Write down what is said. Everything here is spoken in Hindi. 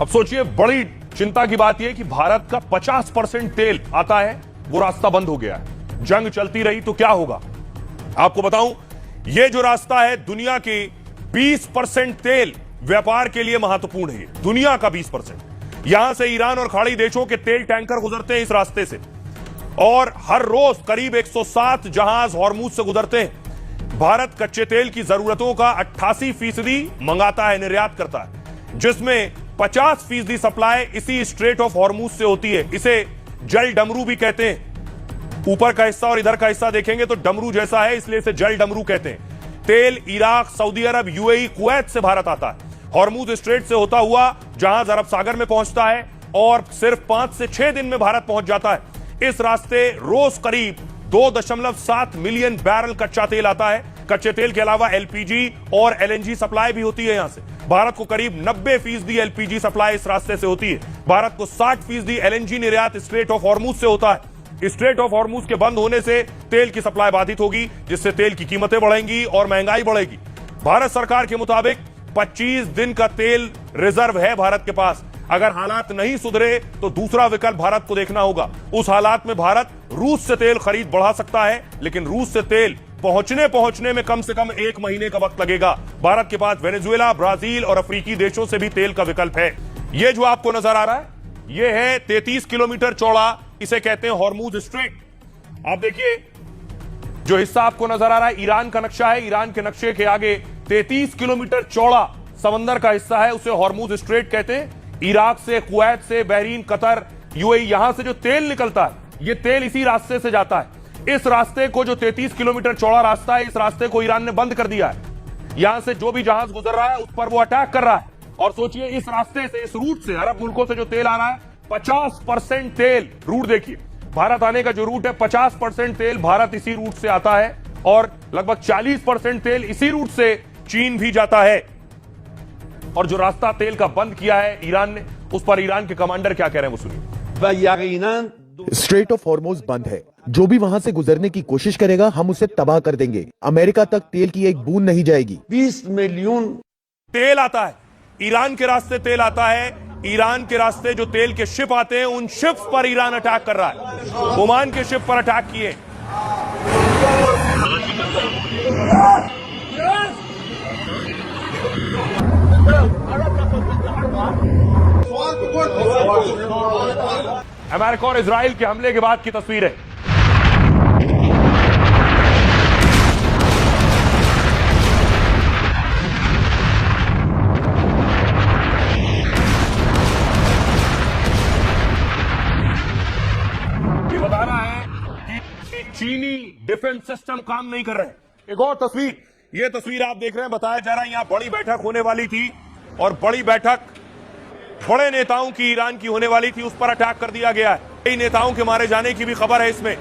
अब सोचिए, बड़ी चिंता की बात यह कि भारत का 50% तेल आता है, वो रास्ता बंद हो गया है। जंग चलती रही तो क्या होगा? आपको बताऊं, यह जो रास्ता है, दुनिया की 20% तेल व्यापार के लिए महत्वपूर्ण है। दुनिया का 20%। यहां से ईरान और खाड़ी देशों के तेल टैंकर गुजरते हैं इस रास्ते से, और हर रोज करीब 107 जहाज हॉर्मुज से गुजरते हैं। भारत कच्चे तेल की जरूरतों का 88% मंगाता है, निर्यात करता है, जिसमें 50% सप्लाई इसी स्ट्रेट ऑफ हॉर्मुज से होती है। इसे जल डमरू भी कहते हैं। ऊपर का हिस्सा और इधर का हिस्सा देखेंगे तो डमरू जैसा है, इसलिए इसे जल डमरू कहते हैं। तेल इराक, सऊदी अरब, यूएई, कुवैत से भारत आता है। हॉर्मुज स्ट्रेट से होता हुआ जहाज अरब सागर में पहुंचता है और सिर्फ 5 से 6 दिन में भारत पहुंच जाता है। इस रास्ते रोज करीब 2.7 मिलियन बैरल कच्चा तेल आता है। कच्चे तेल के अलावा एलपीजी और एलएनजी सप्लाई भी होती है। यहां से भारत को करीब 90% एलपीजी सप्लाई इस रास्ते से होती है। भारत को 60% एलएनजी निर्यात स्ट्रेट ऑफ हॉर्मुज से होता है। स्ट्रेट ऑफ हॉर्मुज के बंद होने से तेल की सप्लाई बाधित होगी, जिससे तेल की कीमतें बढ़ेंगी और महंगाई बढ़ेगी। भारत सरकार के मुताबिक 25 दिन का तेल रिजर्व है भारत के पास। अगर हालात नहीं सुधरे तो दूसरा विकल्प भारत को देखना होगा। उस हालात में भारत रूस से तेल खरीद बढ़ा सकता है, लेकिन रूस से तेल पहुंचने में कम से कम 1 महीने का वक्त लगेगा। भारत के पास वेनेजुएला, ब्राजील और अफ्रीकी देशों से भी तेल का विकल्प है। यह जो आपको नजर आ रहा है, यह है 33 किलोमीटर चौड़ा, इसे कहते हैं हॉर्मुज स्ट्रेट। आप देखिए, जो हिस्सा आपको नजर आ रहा है ईरान का नक्शा है। ईरान के नक्शे के आगे 33 किलोमीटर चौड़ा समंदर का हिस्सा है, उसे हॉर्मुज स्ट्रेट कहते हैं। इराक से, कुवैत से, बहरीन, कतर, यूएई, यहां से जो तेल निकलता है, यह तेल इसी रास्ते से जाता है। इस रास्ते को, जो 33 किलोमीटर चौड़ा रास्ता है, इस रास्ते को ईरान ने बंद कर दिया है। यहां से जो भी जहाज गुजर रहा है उस पर वो अटैक कर रहा है। और सोचिए, इस रास्ते से, इस रूट से, अरब मुल्कों से जो तेल आ रहा है, 50% तेल, रूट देखिए, भारत आने का जो रूट है, 50% तेल भारत इसी रूट से आता है, और लगभग 40% तेल इसी रूट से चीन भी जाता है। और जो रास्ता तेल का बंद किया है ईरान ने, उस पर ईरान के कमांडर क्या कह रहे हैं, वो सुनिए। स्ट्रेट ऑफ हॉर्मुज बंद है। जो भी वहां से गुजरने की कोशिश करेगा, हम उसे तबाह कर देंगे। अमेरिका तक तेल की एक बूंद नहीं जाएगी। 20 मिलियन तेल आता है, ईरान के रास्ते तेल आता है। ईरान के रास्ते जो तेल के शिप आते हैं, उन शिप्स पर ईरान अटैक कर रहा है। ओमान के शिप पर अटैक किए। अमेरिका और इजराइल के हमले के बाद की तस्वीर है। ये बता रहा है कि चीनी डिफेंस सिस्टम काम नहीं कर रहे हैं। एक और तस्वीर, ये तस्वीर आप देख रहे हैं, बताया जा रहा है यहां बड़ी बैठक होने वाली थी, और बड़ी बैठक बड़े नेताओं की ईरान की होने वाली थी, उस पर अटैक कर दिया गया है। कई नेताओं के मारे जाने की भी खबर है इसमें।